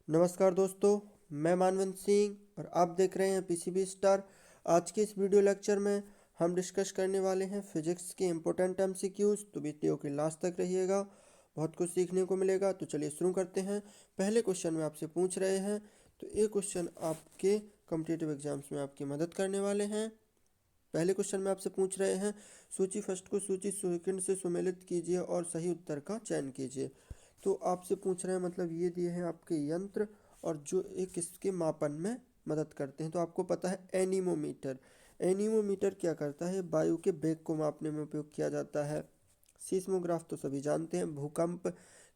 नमस्कार दोस्तों, मैं मानवंत सिंह और आप देख रहे हैं पीसीबी स्टार। आज के इस वीडियो लेक्चर में हम डिस्कस करने वाले हैं फिजिक्स के इम्पोर्टेंट एमसीक्यूज। तो वीडियो के लास्ट तक रहिएगा, बहुत कुछ सीखने को मिलेगा। तो चलिए शुरू करते हैं। पहले क्वेश्चन में आपसे पूछ रहे हैं, तो ये क्वेश्चन आपके कॉम्पिटिटिव एग्जाम्स में आपकी मदद करने वाले हैं। पहले क्वेश्चन में आपसे पूछ रहे हैं, सूची फर्स्ट को सूची सेकंड से सुमेलित कीजिए और सही उत्तर का चयन कीजिए। तो आपसे पूछ रहे हैं, मतलब ये दिए हैं आपके यंत्र और जो एक इसके मापन में मदद करते हैं। तो आपको पता है एनीमोमीटर। एनीमोमीटर क्या करता है? वायु के वेग को मापने में उपयोग किया जाता है। सीस्मोग्राफ तो सभी जानते हैं, भूकंप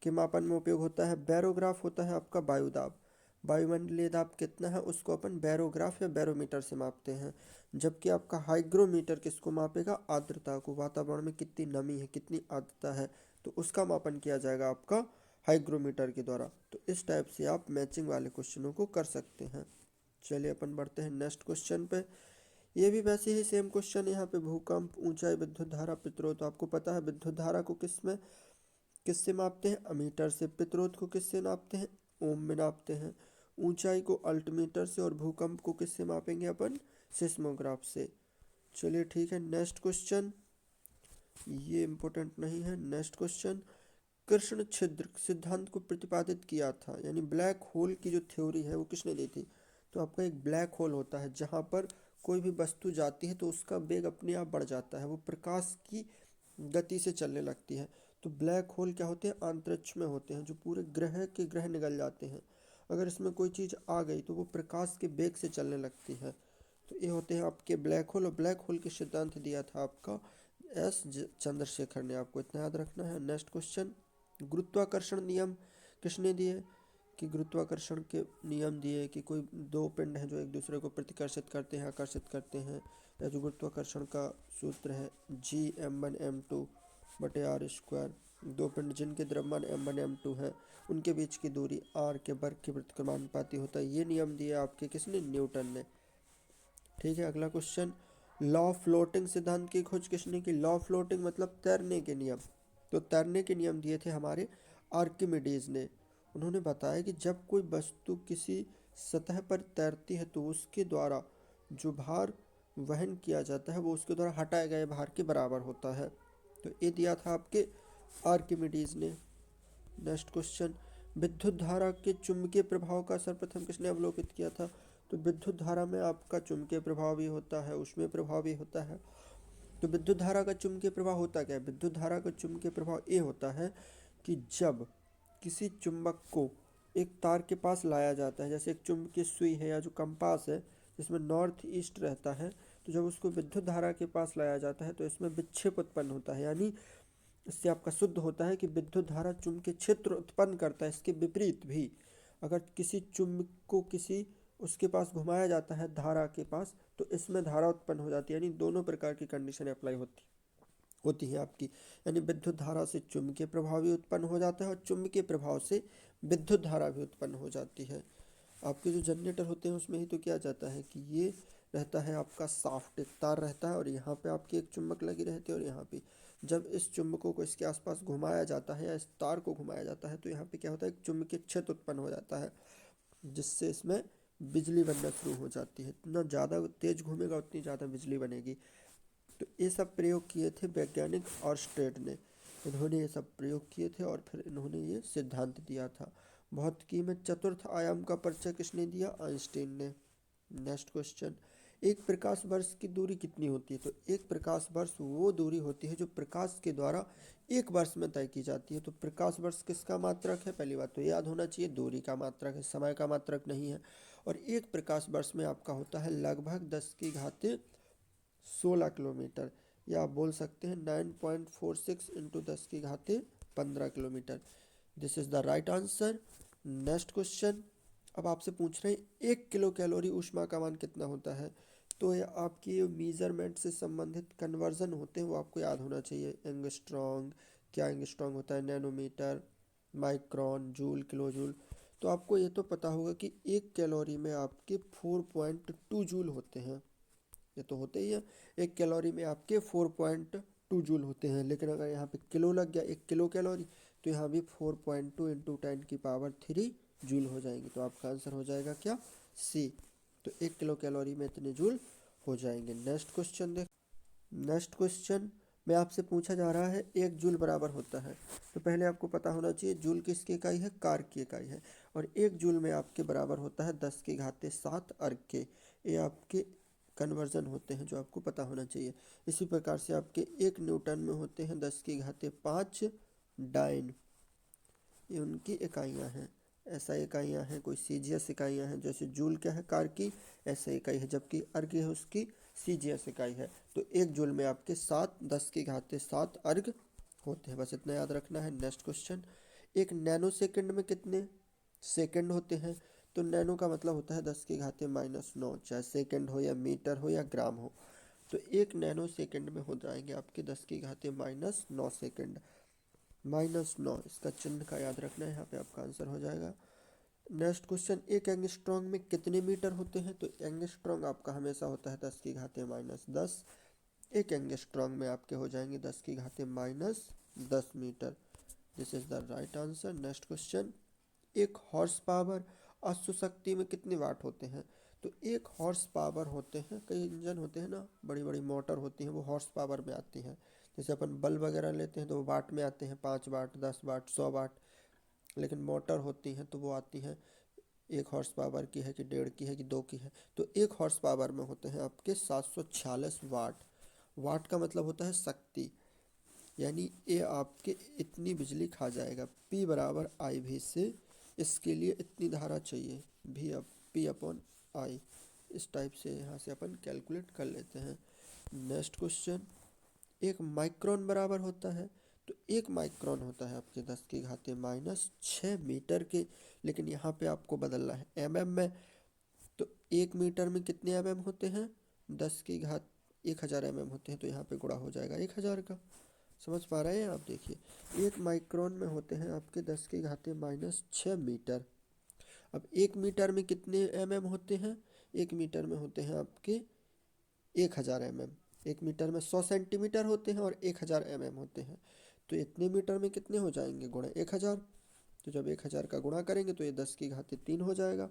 के मापन में उपयोग होता है। बैरोग्राफ होता है आपका वायु दाब, वायुमंडलीय दाब कितना है उसको अपन बैरोग्राफ या बैरोमीटर से मापते हैं। जबकि आपका हाइग्रोमीटर किसको मापेगा? आर्द्रता को, वातावरण में कितनी नमी है, कितनी आर्द्रता है, तो उसका मापन किया जाएगा आपका हाइग्रोमीटर के द्वारा। तो इस टाइप से आप मैचिंग वाले क्वेश्चनों को कर सकते हैं। चलिए अपन बढ़ते हैं नेक्स्ट क्वेश्चन पे। ये भी वैसे ही सेम क्वेश्चन। यहाँ पे भूकंप, ऊंचाई, विद्युत धारा, प्रतिरोध। तो आपको पता है विद्युत धारा को किससे मापते हैं? अमीटर से। प्रतिरोध को किससे नापते हैं? ओम में नापते हैं। ऊंचाई को अल्टीमीटर से और भूकंप को किससे मापेंगे अपन? सिस्मोग्राफ से। चलिए ठीक है, नेक्स्ट क्वेश्चन। ये इम्पोर्टेंट नहीं है। नेक्स्ट क्वेश्चन, कृष्ण छिद्र सिद्धांत को प्रतिपादित किया था, यानी ब्लैक होल की जो थ्योरी है वो किसने दी थी? तो आपका एक ब्लैक होल होता है जहाँ पर कोई भी वस्तु जाती है तो उसका वेग अपने आप बढ़ जाता है, वो प्रकाश की गति से चलने लगती है। तो ब्लैक होल क्या होते हैं? अंतरिक्ष में होते हैं, जो पूरे ग्रह के ग्रह निकल जाते हैं। अगर इसमें कोई चीज़ आ गई तो वो प्रकाश के वेग से चलने लगती है। तो ये होते हैं आपके ब्लैक होल। और ब्लैक होल के सिद्धांत दिया था आपका चंद्रशेखर ने। आपको इतना याद रखना है। नेक्स्ट क्वेश्चन, गुरुत्वाकर्षण नियम किसने दिए? कि गुरुत्वाकर्षण के नियम दिए कि कोई दो पिंड हैं जो एक दूसरे को प्रतिकर्षित करते हैं, आकर्षित करते हैं। या जो गुरुत्वाकर्षण का सूत्र है G m1m2/r²। दो पिंड जिनके द्रव्यमान m1 m2 है, उनके बीच की दूरी r के वर्ग के प्रतिक्रमणानुपाती होता है। ये नियम दिया आपके किसने? न्यूटन ने। ठीक है, अगला क्वेश्चन, लॉ फ्लोटिंग सिद्धांत की खोज किसने की? लॉ फ्लोटिंग मतलब तैरने के नियम। तो तैरने के नियम दिए थे हमारे आर्किमिडीज ने। उन्होंने बताया कि जब कोई वस्तु किसी सतह पर तैरती है तो उसके द्वारा जो भार वहन किया जाता है वो उसके द्वारा हटाए गए भार के बराबर होता है। तो ये दिया था आपके आर्किमिडीज ने। नेक्स्ट क्वेश्चन, विद्युत धारा के चुंबकीय प्रभाव का सर्वप्रथम किसने अवलोकित किया था? तो विद्युत धारा में आपका चुंबकीय प्रभाव भी होता है, ऊष्मीय प्रभाव भी होता है। तो विद्युत धारा का चुंबकीय प्रभाव होता क्या है? विद्युत धारा का चुंबकीय प्रभाव ये होता है कि जब किसी चुंबक को एक तार के पास लाया जाता है, जैसे एक चुंबकीय सुई है या जो कंपास है जिसमें नॉर्थ ईस्ट रहता है, तो जब उसको विद्युत धारा के पास लाया जाता है तो इसमें विक्षेप उत्पन्न होता है। यानी इससे आपका शुद्ध होता है कि विद्युत धारा चुंबकीय क्षेत्र उत्पन्न करता है। इसके विपरीत भी, अगर किसी चुंबक को किसी उसके पास घुमाया जाता है धारा के पास, तो इसमें धारा उत्पन्न हो जाती है। यानी दोनों प्रकार की कंडीशन अप्लाई होती है आपकी। यानी विद्युत धारा से चुंबकीय प्रभाव भी उत्पन्न हो जाता है और चुंबकीय प्रभाव से विद्युत धारा भी उत्पन्न हो जाती है। आपके जो जनरेटर होते हैं उसमें ही तो किया जाता है कि ये रहता है आपका साफ्ट, एक तार रहता है और यहाँ पे आपकी एक चुंबक लगी रहती है और यहाँ पे जब इस चुंबकों को इसके आसपास घुमाया जाता है या इस तार को घुमाया जाता है तो यहाँ पे क्या होता है? एक चुंबकीय क्षेत्र उत्पन्न हो जाता है, जिससे इसमें बिजली बनना शुरू हो जाती है। जितना ज़्यादा तेज घूमेगा उतनी ज़्यादा बिजली बनेगी। तो ये सब प्रयोग किए थे वैज्ञानिक ऑर्स्टेड ने। इन्होंने ये सब प्रयोग किए थे और फिर इन्होंने ये सिद्धांत दिया था। भौतिकी में चतुर्थ आयाम का परिचय किसने दिया? आइंस्टीन ने। नेक्स्ट क्वेश्चन, एक प्रकाश वर्ष की दूरी कितनी होती है? तो एक प्रकाश वर्ष वो दूरी होती है जो प्रकाश के द्वारा एक वर्ष में तय की जाती है। तो प्रकाश वर्ष किसका मात्रक है? पहली बात तो याद होना चाहिए, दूरी का मात्रक है, समय का मात्रक नहीं है। और एक प्रकाश वर्ष में आपका होता है लगभग 10⁻16 किलोमीटर, या आप बोल सकते हैं 9.46 into 10⁻15 kilometre. This is the right answer. Next question, अब आपसे पूछ रहे हैं 1 किलो कैलोरी ऊष्मा का मान कितना होता है? तो ये आपकी मीज़रमेंट से संबंधित कन्वर्जन होते हैं, वो आपको याद होना चाहिए। एंगस्ट्रॉन्ग, क्या एंगस्ट्रॉन्ग होता है? Nanometre, micron, joule, kilo joule. तो आपको ये तो पता होगा कि 1 कैलोरी में आपके 4.2 जूल होते हैं। ये तो होते ही है, 1 कैलोरी में आपके 4.2 जूल होते हैं। लेकिन अगर यहाँ पे किलो लग गया, 1 किलो कैलोरी, तो यहाँ भी 4.2 इंटू 10⁻³ जूल हो जाएंगे। तो आपका आंसर हो जाएगा क्या, सी। तो 1 किलो कैलोरी में इतने जूल हो जाएंगे। नेक्स्ट क्वेश्चन में आपसे पूछा जा रहा है 1 जूल बराबर होता है। तो पहले आपको पता होना चाहिए जूल किसकी इकाई है, कार की इकाई है। और 1 जूल में आपके बराबर होता है 10⁻7 अर्ग के। ये आपके कन्वर्जन होते हैं जो आपको पता होना चाहिए। इसी प्रकार से आपके 1 न्यूटन में होते हैं 10⁵ डाइन, ये उनकी इकाइयाँ हैं। ऐसा इकाइयाँ हैं, कोई सीजीएस इकाइयाँ हैं, जैसे जूल क्या है कार की, ऐसा इकाई है, जबकि अर्ग है उसकी सीजीएस इकाई है। तो 1 जूल में आपके 10⁻7 अर्ग होते हैं, बस इतना याद रखना है। नेक्स्ट क्वेश्चन, 1 नैनो सेकंड में कितने सेकंड होते हैं। तो नैनो का मतलब होता है 10⁻⁹, चाहे सेकंड हो या मीटर हो या ग्राम हो। तो 1 नैनो सेकंड में हो जाएंगे आपके 10⁻⁹ सेकंड। -9 इसका चिन्ह का याद रखना है, यहाँ पे आपका आंसर हो जाएगा। नेक्स्ट क्वेश्चन, 1 एंगस्ट्रॉम में कितने मीटर होते हैं। तो एंगस्ट्रॉम आपका हमेशा होता है 10⁻⁻10। 1 एंगस्ट्रॉम में आपके हो जाएंगे 10⁻⁻10 metre. This is the right answer. Next question, 1 horse power अश्व शक्ति में कितने वाट होते हैं। तो 1 हॉर्स पावर होते हैं, कई इंजन होते हैं ना, बड़ी बड़ी मोटर होती हैं, वो हॉर्स पावर में आती हैं। जैसे अपन बल्ब वगैरह लेते हैं तो वो वाट में आते हैं, 5 वाट, 10 वाट, 100 वाट। लेकिन मोटर होती हैं तो वो आती हैं 1 हॉर्स पावर की है कि 1.5 की है कि 2 की है। तो 1 हॉर्स पावर में होते हैं आपके 746 वाट। वाट का मतलब होता है शक्ति, यानी ये आपके इतनी बिजली खा जाएगा। P बराबर IV से इसके लिए इतनी धारा चाहिए, P/I। इस टाइप से यहाँ से अपन कैलकुलेट कर लेते हैं। नेक्स्ट क्वेश्चन, 1 माइक्रोन बराबर होता है। तो 1 माइक्रोन होता है आपके 10⁻⁻6 मीटर के, लेकिन यहाँ पे आपको बदलना है mm में। तो 1 मीटर में कितने mm होते हैं, 10⁻1000 mm होते हैं। तो यहाँ पे गुणा हो जाएगा 1000 का। समझ पा रहे हैं आप, देखिए 1 माइक्रोन में होते हैं आपके 10⁻⁻6 मीटर। अब 1 मीटर में कितने mm होते हैं, 1 मीटर में होते हैं आपके 1000 mm। 1 मीटर में 100 सेंटीमीटर होते हैं और 1000 mm होते हैं। तो इतने मीटर में कितने हो जाएंगे, गुणा 1000। तो जब 1000 का गुणा करेंगे तो ये 10⁻3 हो जाएगा।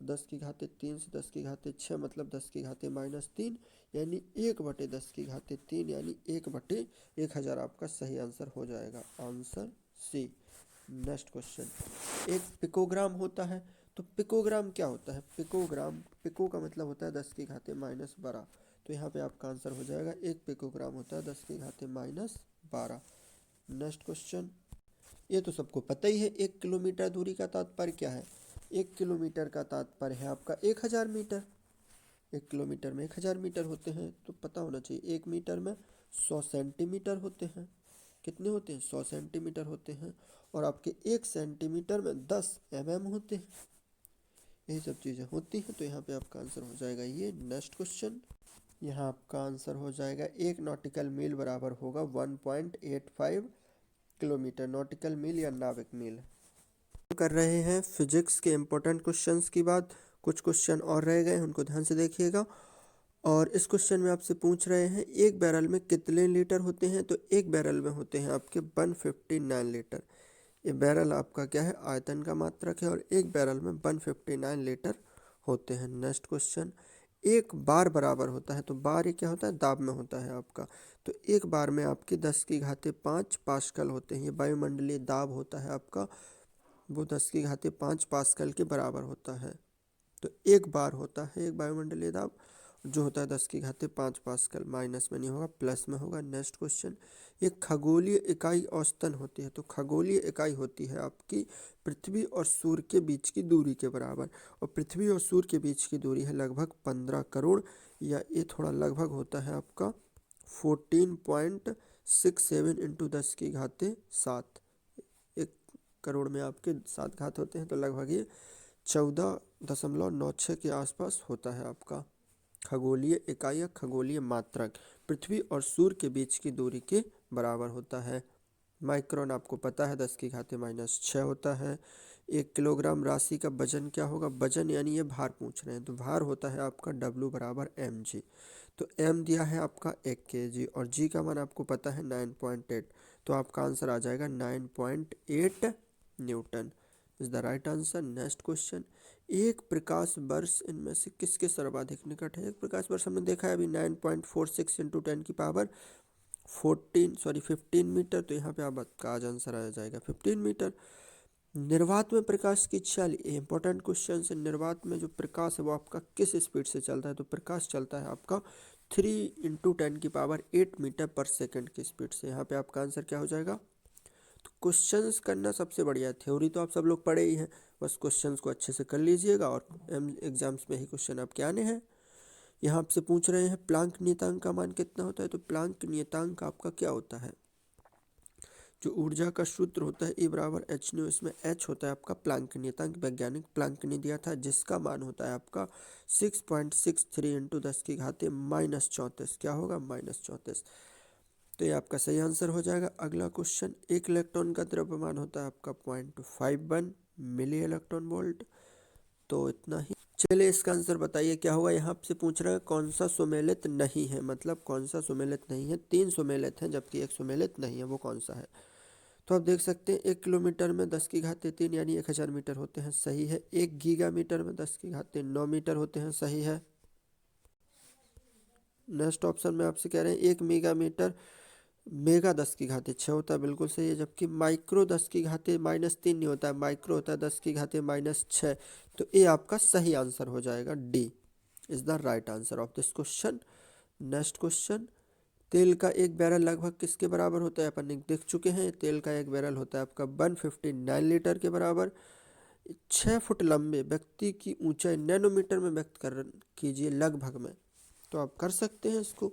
10⁻3 से 10⁻6 मतलब 10⁻⁻3, यानी 1/10⁻3, यानी 1/1000 आपका सही आंसर हो जाएगा, answer C. Next question, 1 picogram होता है। तो पिकोग्राम क्या होता है, पिको का मतलब होता है 10⁻12। तो यहाँ पे आपका आंसर हो जाएगा 1 पिकोग्राम होता है 10⁻12। नेक्स्ट क्वेश्चन, ये तो सबको पता ही है, 1 किलोमीटर दूरी का तात्पर्य क्या है। 1 किलोमीटर का तात्पर्य है आपका 1000 मीटर। 1 किलोमीटर में 1000 मीटर होते हैं, तो पता होना चाहिए 1 मीटर में 100 सेंटीमीटर होते हैं। कितने होते हैं, 100 सेंटीमीटर होते हैं। और आपके 1 सेंटीमीटर में 10 mm होते हैं। यही सब चीज़ें होती हैं। तो यहाँ पे आपका आंसर हो जाएगा ये। नेक्स्ट क्वेश्चन, यहाँ आपका आंसर हो जाएगा 1 नॉटिकल मील बराबर होगा 1.85 किलोमीटर। नॉटिकल मील या नाविक मील। कर रहे हैं फिजिक्स के इम्पोर्टेंट क्वेश्चंस की बात। कुछ क्वेश्चन और रह गए, उनको ध्यान से देखिएगा। और इस क्वेश्चन में आपसे पूछ रहे हैं 1 बैरल में कितने लीटर होते हैं। तो 1 बैरल में होते हैं आपके 159 लीटर। ये बैरल आपका क्या है, आयतन का मात्रक है, और 1 बैरल में 159 लीटर होते हैं। नेक्स्ट क्वेश्चन, 1 बार बराबर होता है। तो बार ये क्या होता है, दाब में होता है आपका। तो 1 बार में आपके 10⁵5 पास्कल होते हैं। ये वायुमंडलीय दाब होता है आपका, वो 10⁵5 पास्कल के बराबर होता है। तो 1 बार होता है एक वायुमंडलीय दाब, जो होता है 10⁵5 पास्कल। माइनस में नहीं होगा, प्लस में होगा। नेक्स्ट क्वेश्चन, एक खगोलीय इकाई औसतन होती है। तो खगोलीय इकाई होती है आपकी पृथ्वी और सूर्य के बीच की दूरी के बराबर। और पृथ्वी और सूर्य के बीच की दूरी है लगभग 15 करोड़, या ये थोड़ा लगभग होता है आपका 14.67 इंटू 10⁻7। 1 करोड़ में आपके 7 घात होते हैं, तो लगभग ये 14.96 के आसपास होता है आपका खगोलीय इकाई या खगोलीय मात्रक। पृथ्वी और सूर्य के बीच की दूरी के बराबर होता है। माइक्रोन आपको पता है 10⁻⁻6 होता है। 1 किलोग्राम राशि का वजन क्या होगा, वजन यानी ये भार पूछ रहे हैं, तो भार होता है आपका W बराबर mg। तो m दिया है आपका 1 kg, और g का मान आपको पता है 9.8। तो आपका आंसर आ जाएगा 9.8 Newton is the right answer. Next question, एक प्रकाश वर्ष इनमें से किसके सर्वाधिक निकट है? एक प्रकाश वर्ष हमने देखा है अभी 9.46 इंटू 10 की पावर 15 मीटर, तो यहाँ पे आपका आज आंसर आ जाएगा 15 मीटर। निर्वात में प्रकाश की चाल, ये इंपॉर्टेंट क्वेश्चन है। निर्वात में जो प्रकाश है वो आपका किस स्पीड से चलता है? तो प्रकाश चलता है आपका 3 इंटू 10 की पावर 8 मीटर पर सेकंड की स्पीड से। यहाँ पे आपका आंसर क्या हो जाएगा? तो क्वेश्चंस करना सबसे बढ़िया, थ्योरी तो आप सब लोग पढ़े ही हैं, बस क्वेश्चंस को अच्छे से कर लीजिएगा और एग्जाम्स में ही क्वेश्चन आपके आने हैं। यहाँ आपसे पूछ रहे हैं प्लांक नियतांक का मान कितना होता है? तो प्लांक नियतांक आपका क्या होता है? जो ऊर्जा का सूत्र होता है E बराबर एच न्यू, इसमें एच होता है आपका प्लांक नियतांक, वैज्ञानिक प्लांक ने दिया था, जिसका मान होता है आपका 6.63 इंटू 10 की घाते -34। क्या होगा? -34। तो ये आपका सही आंसर हो जाएगा। अगला क्वेश्चन, एक इलेक्ट्रॉन का द्रव्यमान होता है आपका 0.51 मिली इलेक्ट्रॉन वोल्ट। तो इतना ही। चलिए इसका आंसर बताइए क्या होगा। यहाँ से पूछ रहा है कौन सा सुमेलित नहीं है, मतलब कौन सा सुमेलित नहीं है। 3 सुमेलित हैं जबकि एक सुमेलित नहीं है, वो कौन सा है? तो आप देख सकते हैं 1 किलोमीटर में 10 की घाते 3 यानी 1000 मीटर होते हैं, सही है। 1 गीगा मीटर में 10 की घाते 9 मीटर होते हैं, सही है। नेक्स्ट ऑप्शन में आपसे कह रहे हैं 1 मेगा मीटर मेगा 10 की घाते 6 होता है, बिल्कुल सही है। जबकि माइक्रो 10 की घाते -3 नहीं होता है, माइक्रो होता है 10 की घाते -6। तो ये आपका सही आंसर हो जाएगा, D is the right answer of this question. Next question, तेल का एक बैरल लगभग किसके बराबर होता है? अपन देख चुके हैं, तेल का एक बैरल होता है आपका 159 लीटर के बराबर। 6 फुट लंबे व्यक्ति की ऊंचाई नैनोमीटर में व्यक्त कर कीजिए लगभग में। तो आप कर सकते हैं इसको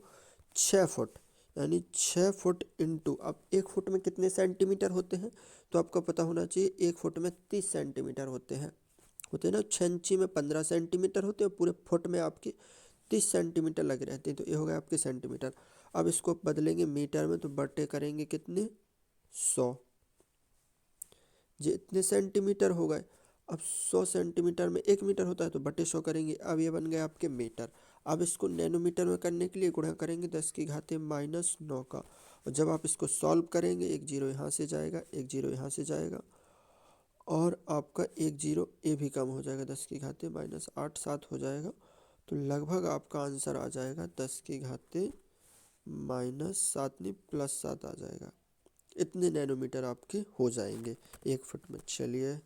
6 फुट, यानी 6 फुट इंटू, अब 1 फुट में कितने सेंटीमीटर होते हैं? तो आपको पता होना चाहिए 1 फुट में 30 सेंटीमीटर होते हैं ना। 6 इंची में 15 सेंटीमीटर होते हैं, पूरे फुट में आपके 30 सेंटीमीटर लगे रहते हैं, तो ये हो गया आपके सेंटीमीटर। अब इसको बदलेंगे मीटर में, तो बटे करेंगे कितने? 100, ये इतने सेंटीमीटर हो गए। अब 100 सेंटीमीटर में 1 मीटर होता है, तो बटे 100 करेंगे, अब ये बन गए आपके मीटर। अब इसको नैनोमीटर में करने के लिए गुणा करेंगे 10 की घाते -9 का, और जब आप इसको सॉल्व करेंगे 1 जीरो यहाँ से जाएगा, 1 जीरो यहाँ से जाएगा, और आपका 1 जीरो ये भी कम हो जाएगा, 10 की घाते -8 7 हो जाएगा। तो लगभग आपका आंसर आ जाएगा 10 की घाते -7 नहीं +7 आ जाएगा। इतने नैनोमीटर आपके हो जाएंगे 1 फुट में। चलिए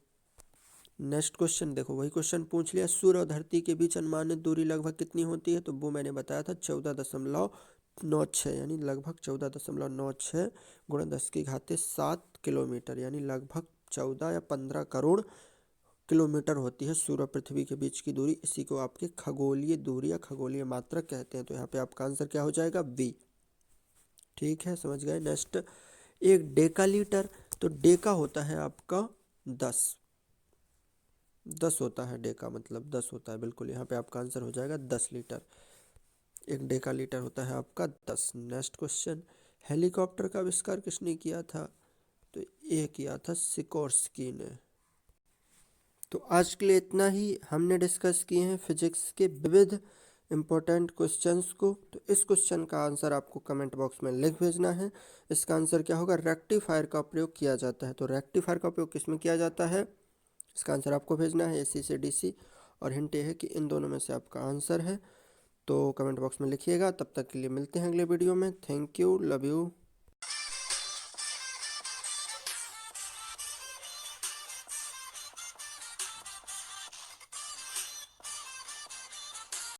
नेक्स्ट क्वेश्चन देखो, वही क्वेश्चन पूछ लिया, सूर्य और धरती के बीच अनुमानित दूरी लगभग कितनी होती है? तो वो मैंने बताया था 14.96, यानी लगभग 14.96 गुणा 10 की घाते 7 किलोमीटर, यानी लगभग 14 या 15 करोड़ किलोमीटर होती है सूर्य पृथ्वी के बीच की दूरी। इसी को आपके खगोलीय दूरी या खगोलीय मात्रक कहते हैं। तो यहाँ पे आपका आंसर क्या हो जाएगा? बी। ठीक है, समझ गए। नेक्स्ट, एक डेका लीटर, तो डेका होता है आपका 10 होता है, डेका मतलब 10 होता है, बिल्कुल। यहाँ पे आपका आंसर हो जाएगा 10 लीटर। एक डेका लीटर होता है आपका 10। नेक्स्ट क्वेश्चन, हेलीकॉप्टर का आविष्कार किसने किया था? तो ये किया था सिकोर्स्की ने। तो आज के लिए इतना ही हमने डिस्कस किए हैं फिजिक्स के विविध इम्पोर्टेंट क्वेश्चंस को। तो इस क्वेश्चन का आंसर आपको कमेंट बॉक्स में लिख भेजना है। इसका आंसर क्या होगा? रेक्टिफायर का प्रयोग किया जाता है। तो रेक्टिफायर का उपयोग किस में किया जाता है? इसका आंसर आपको भेजना है AC से DC, और हिंट ये है कि इन दोनों में से आपका आंसर है। तो कमेंट बॉक्स में लिखिएगा। तब तक के लिए मिलते हैं अगले वीडियो में। Thank you, love you.